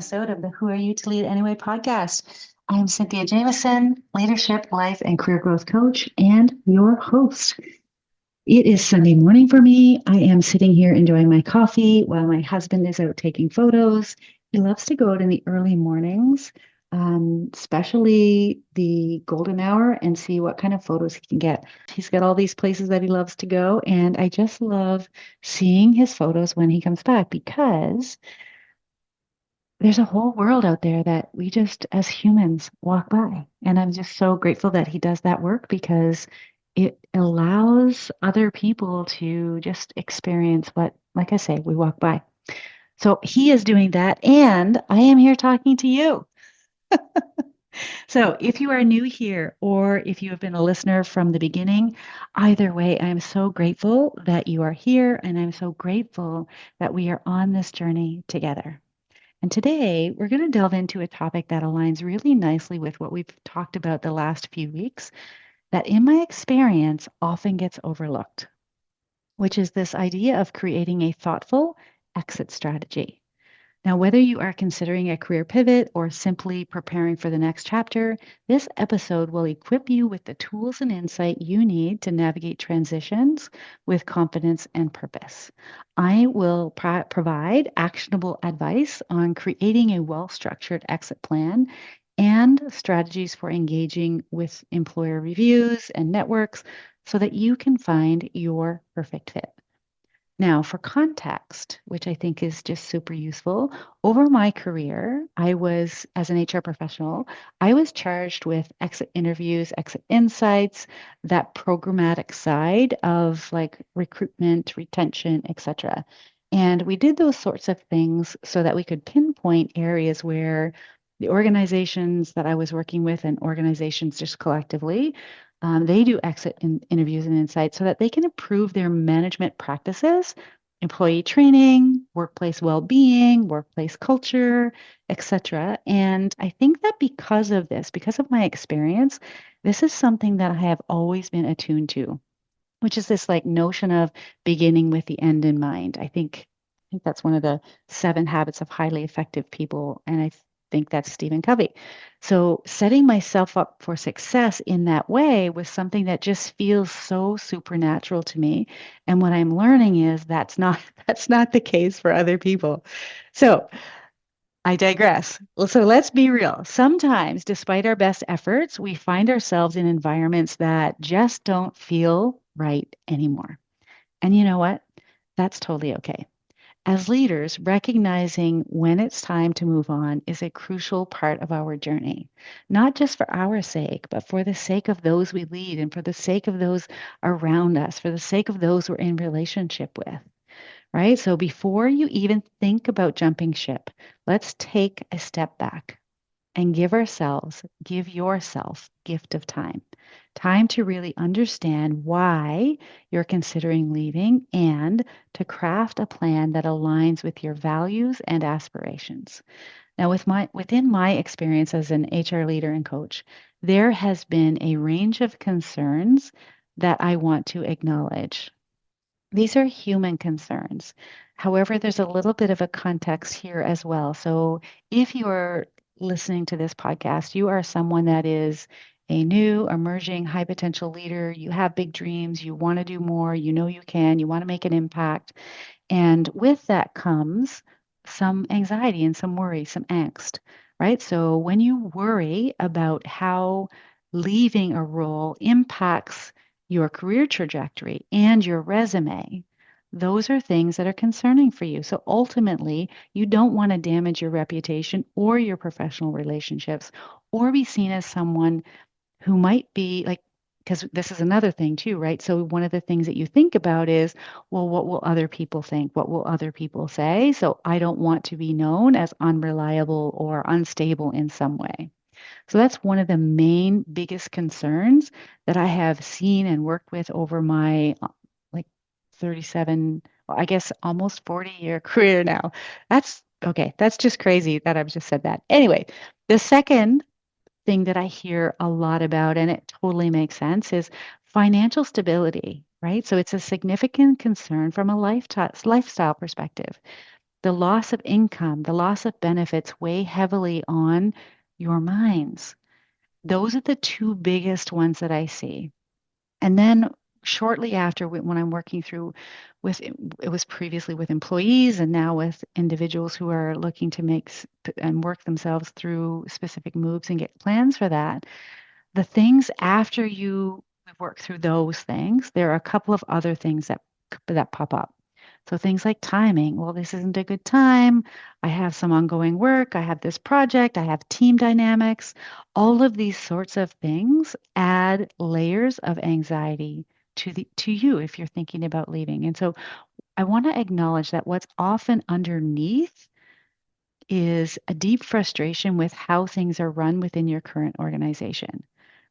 episode of the Who Are You to Lead Anyway podcast. I'm Cynthia Jamieson, leadership, life, and career growth coach, and your host. It is Sunday morning for me. I am sitting here enjoying my coffee while my husband is out taking photos. He loves to go out in the early mornings, especially the golden hour, and see what kind of photos he can get. He's got all these places that he loves to go, and I just love seeing his photos when he comes back because there's a whole world out there that we just, as humans, walk by. And I'm just so grateful that he does that work because it allows other people to just experience what, like I say, we walk by. So he is doing that, and I am here talking to you. So if you are new here or if you have been a listener from the beginning, either way, I'm so grateful that you are here, and I'm so grateful that we are on this journey together. And today we're going to delve into a topic that aligns really nicely with what we've talked about the last few weeks, that in my experience often gets overlooked, which is this idea of creating a thoughtful exit strategy. Now, whether you are considering a career pivot or simply preparing for the next chapter, this episode will equip you with the tools and insight you need to navigate transitions with confidence and purpose. I will provide actionable advice on creating a well-structured exit plan and strategies for engaging with employer reviews and networks so that you can find your perfect fit. Now, for context, which I think is just super useful, over my career, as an HR professional, I was charged with exit interviews, exit insights, that programmatic side of like recruitment, retention, etc. And we did those sorts of things so that we could pinpoint areas where the organizations that I was working with and organizations just collectively they do interviews and insights so that they can improve their management practices, employee training, workplace well-being, workplace culture, etc. And I think that because of this, because of my experience, this is something that I have always been attuned to, which is this like notion of beginning with the end in mind. I think that's one of the 7 habits of highly effective people, and I think that's Stephen Covey. So setting myself up for success in that way was something that just feels so supernatural to me. And what I'm learning is that's not the case for other people. So I digress. Well, so let's be real. Sometimes, despite our best efforts, we find ourselves in environments that just don't feel right anymore. And you know what? That's totally okay. As leaders, recognizing when it's time to move on is a crucial part of our journey, not just for our sake, but for the sake of those we lead and for the sake of those around us, for the sake of those we're in relationship with, right? So before you even think about jumping ship, let's take a step back and give yourself gift of time. Time to really understand why you're considering leaving and to craft a plan that aligns with your values and aspirations. Now, within my experience as an HR leader and coach, there has been a range of concerns that I want to acknowledge. These are human concerns. However, there's a little bit of a context here as well. So if you're listening to this podcast, you are someone that is a new, emerging, high potential leader. You have big dreams. You want to do more. You know you can. You want to make an impact. And with that comes some anxiety and some worry, some angst, right? So when you worry about how leaving a role impacts your career trajectory and your resume, those are things that are concerning for you. So ultimately, you don't want to damage your reputation or your professional relationships or be seen as someone who might be like, because this is another thing too, right? So one of the things that you think about is, well, what will other people think? What will other people say? So I don't want to be known as unreliable or unstable in some way. So that's one of the main biggest concerns that I have seen and worked with over my like 37, well, I guess almost 40-year career now. That's okay. That's just crazy that I've just said that. Anyway, the second thing that I hear a lot about, and it totally makes sense, is financial stability, right? So it's a significant concern from a lifestyle perspective. The loss of income, the loss of benefits weigh heavily on your minds. Those are the two biggest ones that I see. And then shortly after, when I'm working through with, it was previously with employees and now with individuals who are looking to and work themselves through specific moves and get plans for that. The things after you work through those things, there are a couple of other things that pop up. So things like timing. Well, this isn't a good time. I have some ongoing work. I have this project. I have team dynamics. All of these sorts of things add layers of anxiety to you if you're thinking about leaving. And so I want to acknowledge that what's often underneath is a deep frustration with how things are run within your current organization,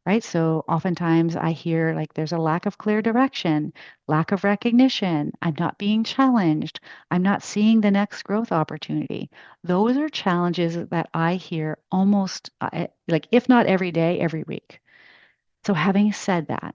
right? So oftentimes I hear like there's a lack of clear direction, lack of recognition, I'm not being challenged, I'm not seeing the next growth opportunity. Those are challenges that I hear almost like, if not every day, every week. So having said that,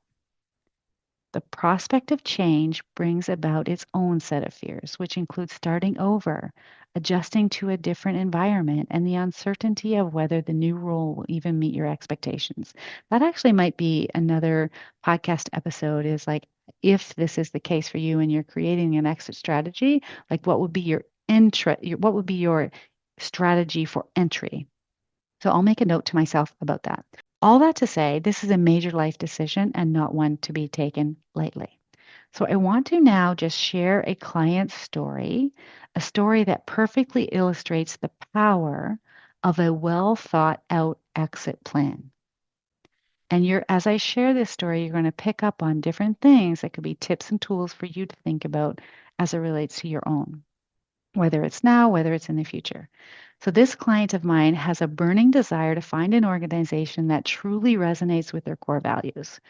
the prospect of change brings about its own set of fears, which include starting over, adjusting to a different environment, and the uncertainty of whether the new role will even meet your expectations. That actually might be another podcast episode is like, if this is the case for you and you're creating an exit strategy, like what would be what would be your strategy for entry? So I'll make a note to myself about that. All that to say, this is a major life decision and not one to be taken lightly. So I want to now just share a client story, a story that perfectly illustrates the power of a well thought out exit plan. And as I share this story, you're going to pick up on different things that could be tips and tools for you to think about as it relates to your own, whether it's now, whether it's in the future. So, this client of mine has a burning desire to find an organization that truly resonates with their core values.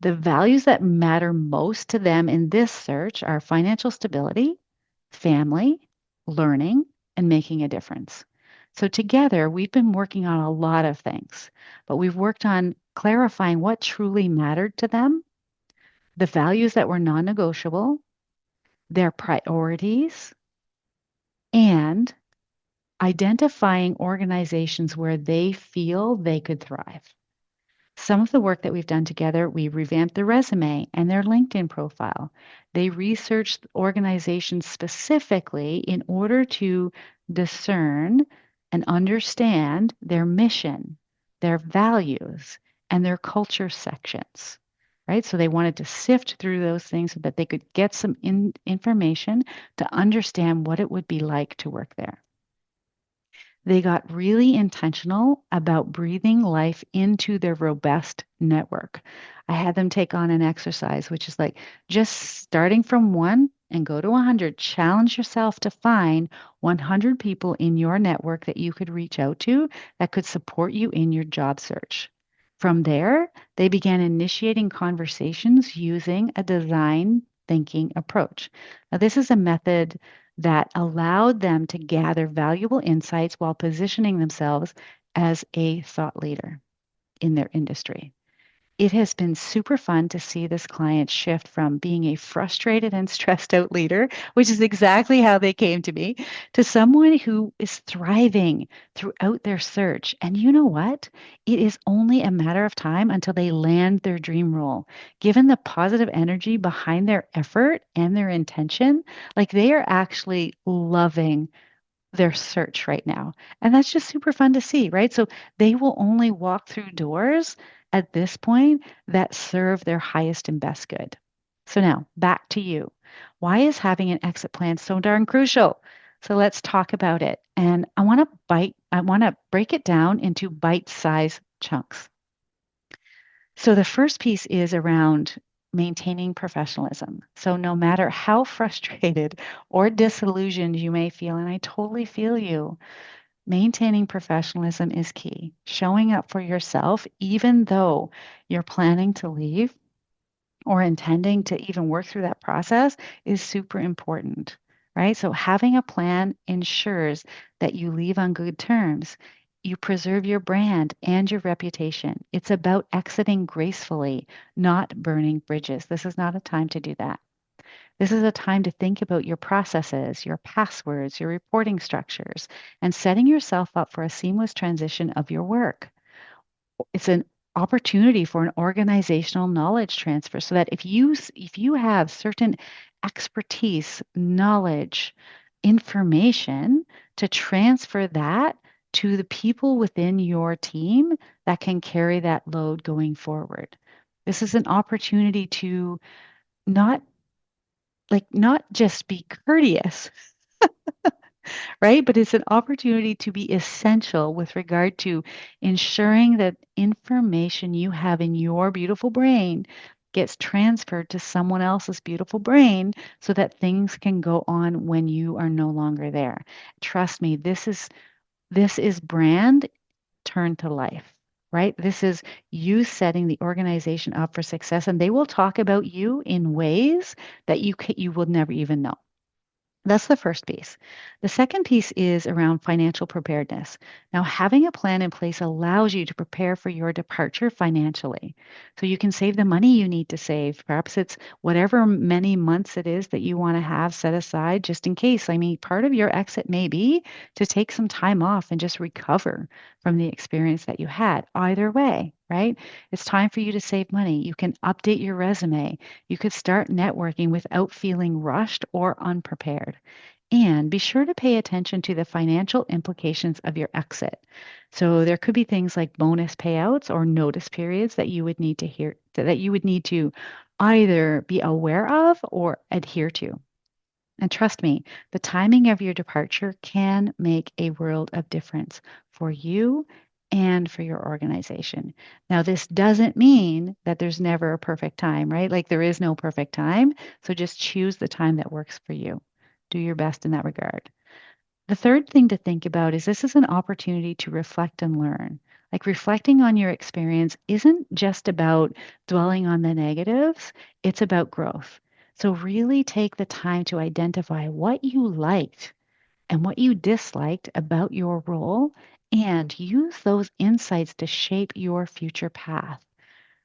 The values that matter most to them in this search are financial stability, family, learning, and making a difference. So, together, we've been working on a lot of things, but we've worked on clarifying what truly mattered to them, the values that were non negotiable, their priorities, and identifying organizations where they feel they could thrive. Some of the work that we've done together, we revamped their resume and their LinkedIn profile. They researched organizations specifically in order to discern and understand their mission, their values, and their culture sections. Right? So they wanted to sift through those things so that they could get some information to understand what it would be like to work there. They got really intentional about breathing life into their robust network. I had them take on an exercise, which is like just starting from one and go to 100. Challenge yourself to find 100 people in your network that you could reach out to that could support you in your job search. From there, they began initiating conversations using a design thinking approach. Now, this is a method that allowed them to gather valuable insights while positioning themselves as a thought leader in their industry. It has been super fun to see this client shift from being a frustrated and stressed out leader, which is exactly how they came to me, to someone who is thriving throughout their search. And you know what? It is only a matter of time until they land their dream role. Given the positive energy behind their effort and their intention, like they are actually loving their search right now. And that's just super fun to see, right? So they will only walk through doors at this point that serve their highest and best good. So now back to you. Why is having an exit plan so darn crucial? So let's talk about it. And I want to break it down into bite-sized chunks. So the first piece is around maintaining professionalism. So no matter how frustrated or disillusioned you may feel, and I totally feel you, maintaining professionalism is key. Showing up for yourself, even though you're planning to leave or intending to even work through that process, is super important, right? So having a plan ensures that you leave on good terms. You preserve your brand and your reputation. It's about exiting gracefully, not burning bridges. This is not a time to do that. This is a time to think about your processes, your passwords, your reporting structures, and setting yourself up for a seamless transition of your work. It's an opportunity for an organizational knowledge transfer so that if you have certain expertise, knowledge, information, to transfer that to the people within your team that can carry that load going forward. This is an opportunity to not not just be courteous, right? But it's an opportunity to be essential with regard to ensuring that information you have in your beautiful brain gets transferred to someone else's beautiful brain so that things can go on when you are no longer there. Trust me, this is brand turned to life. Right? This is you setting the organization up for success, and they will talk about you in ways that you will never even know. That's the first piece. The second piece is around financial preparedness. Now, having a plan in place allows you to prepare for your departure financially. So you can save the money you need to save. Perhaps it's whatever many months it is that you want to have set aside just in case. I mean, part of your exit may be to take some time off and just recover from the experience that you had. Either way, right? It's time for you to save money. You can update your resume. You could start networking without feeling rushed or unprepared. And be sure to pay attention to the financial implications of your exit. So there could be things like bonus payouts or notice periods that you would need to hear that you would need to either be aware of or adhere to. And trust me, the timing of your departure can make a world of difference for you and for your organization. Now, this doesn't mean that there's never a perfect time, right? Like there is no perfect time. So just choose the time that works for you. Do your best in that regard. The third thing to think about is this is an opportunity to reflect and learn. Like reflecting on your experience isn't just about dwelling on the negatives, it's about growth. So, really take the time to identify what you liked and what you disliked about your role and use those insights to shape your future path,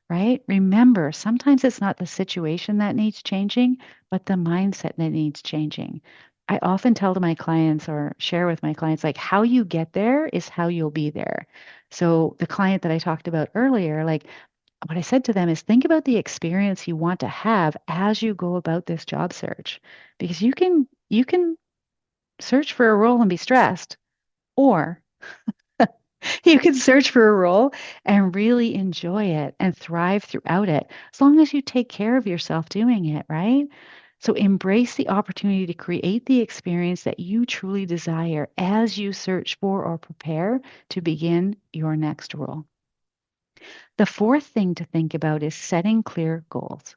right? Remember, sometimes it's not the situation that needs changing, but the mindset that needs changing. I often tell to my clients or share with my clients, like, how you get there is how you'll be there. So, the client that I talked about earlier, like, what I said to them is think about the experience you want to have as you go about this job search because you can search for a role and be stressed, or you can search for a role and really enjoy it and thrive throughout it, as long as you take care of yourself doing it, right? So embrace the opportunity to create the experience that you truly desire as you search for or prepare to begin your next role. The fourth thing to think about is setting clear goals.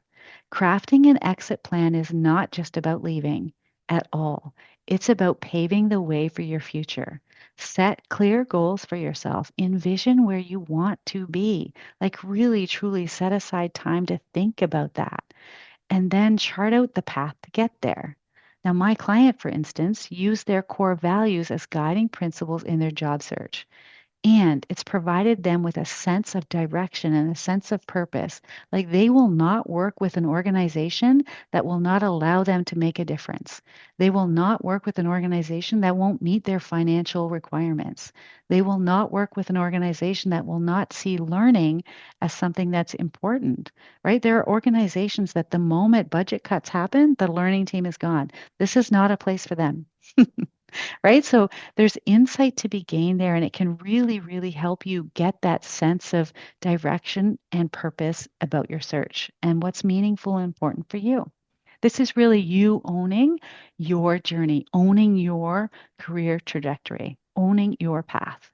Crafting an exit plan is not just about leaving at all. It's about paving the way for your future. Set clear goals for yourself. Envision where you want to be. Like, really, truly set aside time to think about that. And then chart out the path to get there. Now, my client, for instance, used their core values as guiding principles in their job search. And it's provided them with a sense of direction and a sense of purpose. Like they will not work with an organization that will not allow them to make a difference. They will not work with an organization that won't meet their financial requirements. They will not work with an organization that will not see learning as something that's important, right? There are organizations that the moment budget cuts happen, the learning team is gone. This is not a place for them. Right? So there's insight to be gained there, and it can really, really help you get that sense of direction and purpose about your search and what's meaningful and important for you. This is really you owning your journey, owning your career trajectory, owning your path.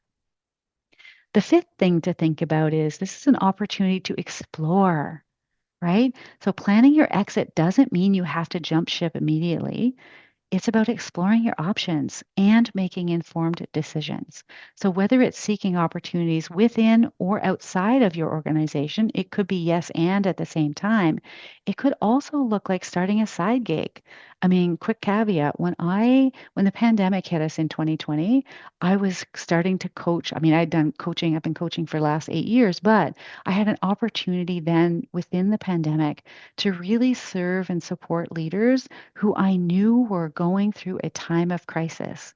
The fifth thing to think about is this is an opportunity to explore, right? So planning your exit doesn't mean you have to jump ship immediately. It's about exploring your options and making informed decisions. So, whether it's seeking opportunities within or outside of your organization, it could be yes and at the same time. It could also look like starting a side gig, I mean, quick caveat, when the pandemic hit us in 2020, I was starting to coach. I mean, I'd done coaching, I've been coaching for the last 8 years, but I had an opportunity then within the pandemic to really serve and support leaders who I knew were going through a time of crisis.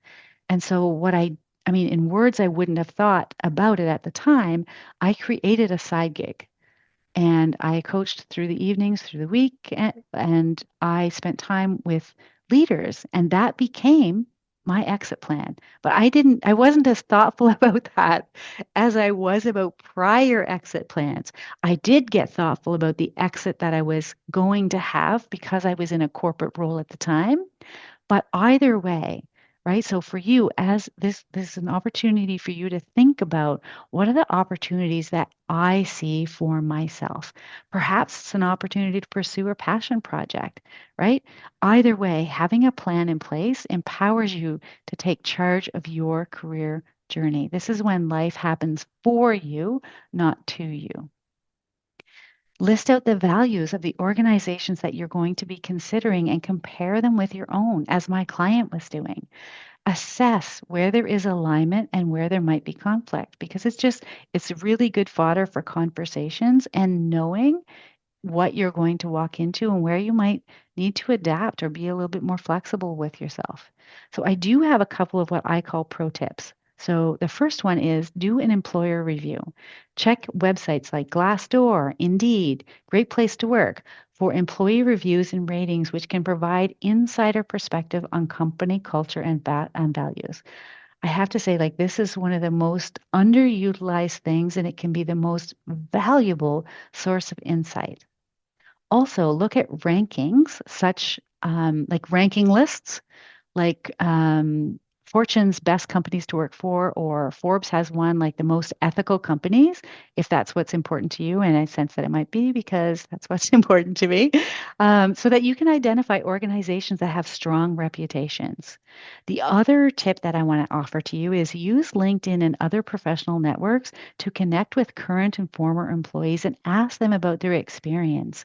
And so I mean, in words I wouldn't have thought about it at the time, I created a side gig. And I coached through the evenings, through the week, and I spent time with leaders, and that became my exit plan. But I wasn't as thoughtful about that as I was about prior exit plans. I did get thoughtful about the exit that I was going to have because I was in a corporate role at the time. But either way, right? So for you, as this is an opportunity for you to think about what are the opportunities that I see for myself. Perhaps it's an opportunity to pursue a passion project, right? Either way, having a plan in place empowers you to take charge of your career journey. This is when life happens for you, not to you. List out the values of the organizations that you're going to be considering and compare them with your own, as my client was doing. Assess where there is alignment and where there might be conflict because it's really good fodder for conversations and knowing what you're going to walk into and where you might need to adapt or be a little bit more flexible with yourself. So, I do have a couple of what I call pro tips. So, the first one is do an employer review. Check websites like Glassdoor, Indeed, Great Place to Work for employee reviews and ratings, which can provide insider perspective on company culture and values. I have to say, like, this is one of the most underutilized things, and it can be the most valuable source of insight. Also, look at rankings, such like ranking lists, like Fortune's best companies to work for, or Forbes has one like the most ethical companies, if that's what's important to you. And I sense that it might be because that's what's important to me, so that you can identify organizations that have strong reputations. The other tip that I want to offer to you is use LinkedIn and other professional networks to connect with current and former employees and ask them about their experience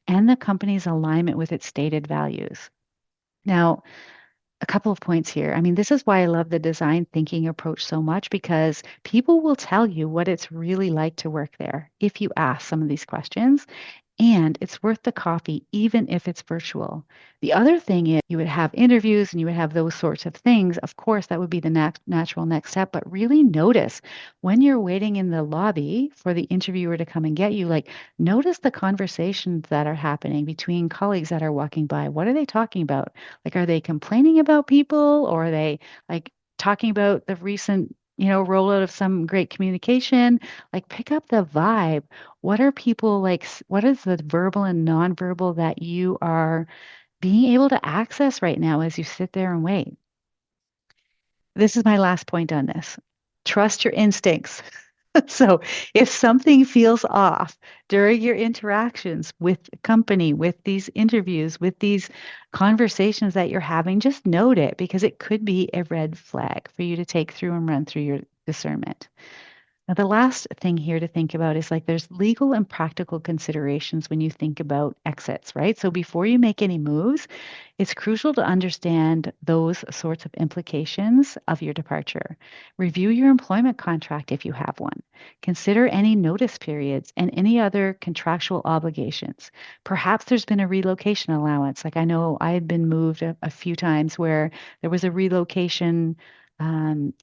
and the company's alignment with its stated values. Now, a couple of points here. I mean, this is why I love the design thinking approach so much because people will tell you what it's really like to work there if you ask some of these questions. And it's worth the coffee, even if it's virtual. The other thing is you would have interviews and you would have those sorts of things. Of course, that would be the natural next step, but really notice when you're waiting in the lobby for the interviewer to come and get you, like notice the conversations that are happening between colleagues that are walking by. What are they talking about? Like, are they complaining about people or are they like talking about the recent, rollout of some great communication? Like, pick up the vibe. What are people like? What is the verbal and nonverbal that you are being able to access right now as you sit there and wait? This is my last point on this. Trust your instincts. So, if something feels off during your interactions with the company, with these interviews, with these conversations that you're having, just note it because it could be a red flag for you to take through and run through your discernment. Now, the last thing here to think about is like there's legal and practical considerations when you think about exits, right? So before you make any moves, it's crucial to understand those sorts of implications of your departure. Review your employment contract if you have one. Consider any notice periods and any other contractual obligations. Perhaps there's been a relocation allowance. Like I know I had been moved a few times where there was a relocation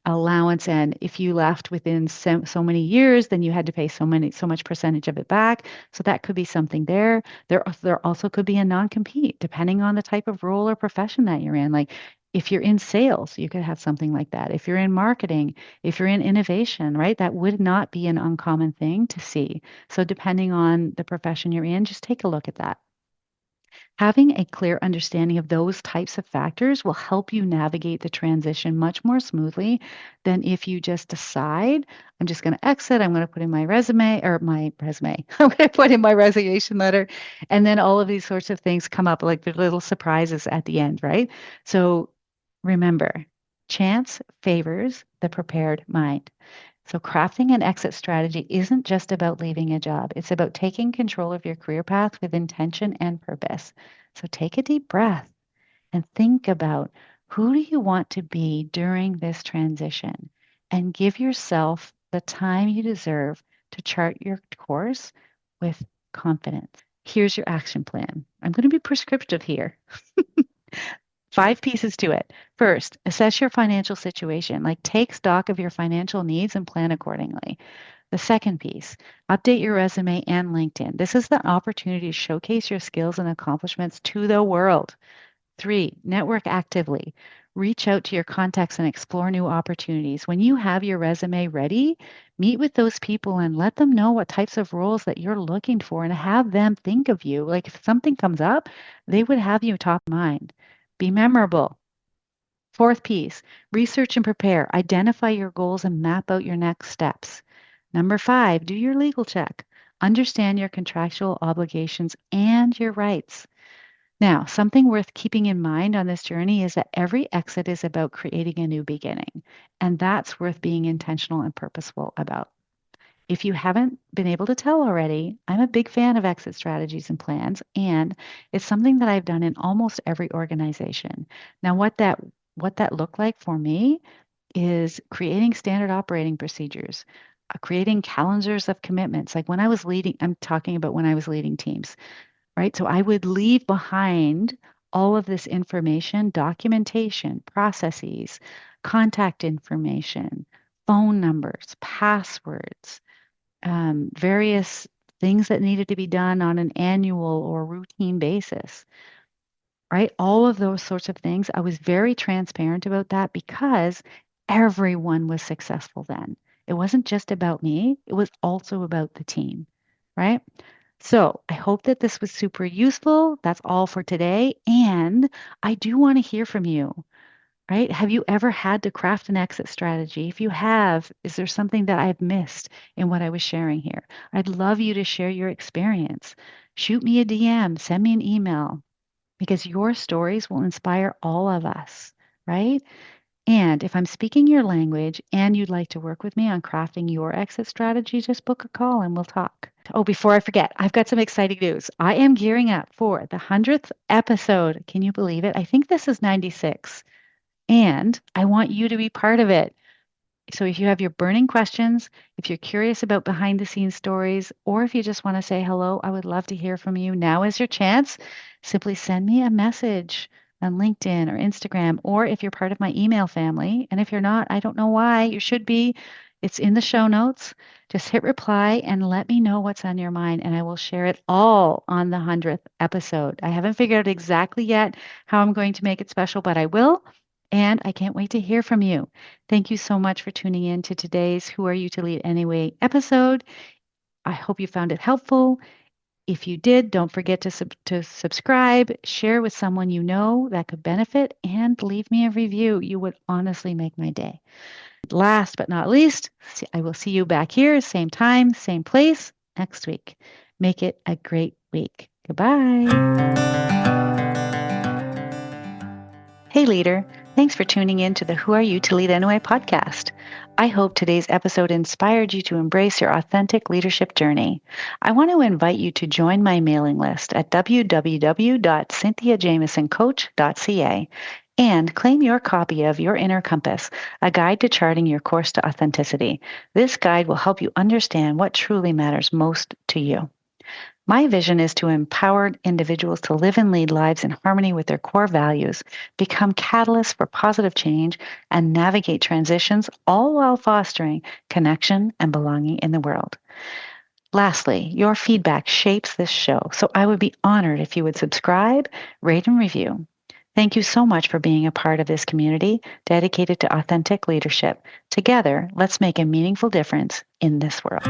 allowance, and if you left within so many years, then you had to pay so much percentage of it back. So that could be something there. There also could be a non-compete, depending on the type of role or profession that you're in. Like if you're in sales, you could have something like that. If you're in marketing, if you're in innovation, right, that would not be an uncommon thing to see. So depending on the profession you're in, just take a look at that. Having a clear understanding of those types of factors will help you navigate the transition much more smoothly than if you just decide, I'm just going to exit, I'm going to put in my resume, I'm going to put in my resignation letter, and then all of these sorts of things come up like the little surprises at the end, right? So remember, chance favors the prepared mind. So, crafting an exit strategy isn't just about leaving a job, it's about taking control of your career path with intention and purpose. So, take a deep breath and think about who do you want to be during this transition, and give yourself the time you deserve to chart your course with confidence. Here's your action plan. I'm going to be prescriptive here. 5 pieces to it. First, assess your financial situation. Like, take stock of your financial needs and plan accordingly. The second piece, update your resume and LinkedIn. This is the opportunity to showcase your skills and accomplishments to the world. 3, network actively. Reach out to your contacts and explore new opportunities. When you have your resume ready, meet with those people and let them know what types of roles that you're looking for and have them think of you. Like, if something comes up, they would have you top of mind. Be memorable. Fourth piece, research and prepare. Identify your goals and map out your next steps. Number 5, do your legal check. Understand your contractual obligations and your rights. Now, something worth keeping in mind on this journey is that every exit is about creating a new beginning, and that's worth being intentional and purposeful about. If you haven't been able to tell already, I'm a big fan of exit strategies and plans, and it's something that I've done in almost every organization. Now, what that looked like for me is creating standard operating procedures, creating calendars of commitments. Like when I was leading, I'm talking about when I was leading teams, right? So I would leave behind all of this information, documentation, processes, contact information, phone numbers, passwords, various things that needed to be done on an annual or routine basis, right? All of those sorts of things. I was very transparent about that because everyone was successful then. It wasn't just about me, it was also about the team, right? So I hope that this was super useful. That's all for today. And I do want to hear from you, right? Have you ever had to craft an exit strategy? If you have, is there something that I've missed in what I was sharing here? I'd love you to share your experience. Shoot me a DM, send me an email, because your stories will inspire all of us, right? And if I'm speaking your language and you'd like to work with me on crafting your exit strategy, just book a call and we'll talk. Oh, before I forget, I've got some exciting news. I am gearing up for the 100th episode. Can you believe it? I think this is 96. And I want you to be part of it. So if you have your burning questions, if you're curious about behind the scenes stories, or if you just want to say hello, I would love to hear from you. Now is your chance. Simply send me a message on LinkedIn or Instagram, or if you're part of my email family. And if you're not, I don't know why. You should be. It's in the show notes. Just hit reply and let me know what's on your mind, and I will share it all on the 100th episode. I haven't figured out exactly yet how I'm going to make it special, but I will. And I can't wait to hear from you. Thank you so much for tuning in to today's Who Are You to Lead Anyway episode. I hope you found it helpful. If you did, don't forget to subscribe, share with someone you know that could benefit, and leave me a review. You would honestly make my day. Last but not least, I will see you back here, same time, same place next week. Make it a great week. Goodbye. Hey, leader. Thanks for tuning in to the Who Are You to Lead Anyway podcast. I hope today's episode inspired you to embrace your authentic leadership journey. I want to invite you to join my mailing list at www.cynthiajamiesoncoach.ca and claim your copy of Your Inner Compass, a guide to charting your course to authenticity. This guide will help you understand what truly matters most to you. My vision is to empower individuals to live and lead lives in harmony with their core values, become catalysts for positive change, and navigate transitions, all while fostering connection and belonging in the world. Lastly, your feedback shapes this show, so I would be honored if you would subscribe, rate, and review. Thank you so much for being a part of this community dedicated to authentic leadership. Together, let's make a meaningful difference in this world.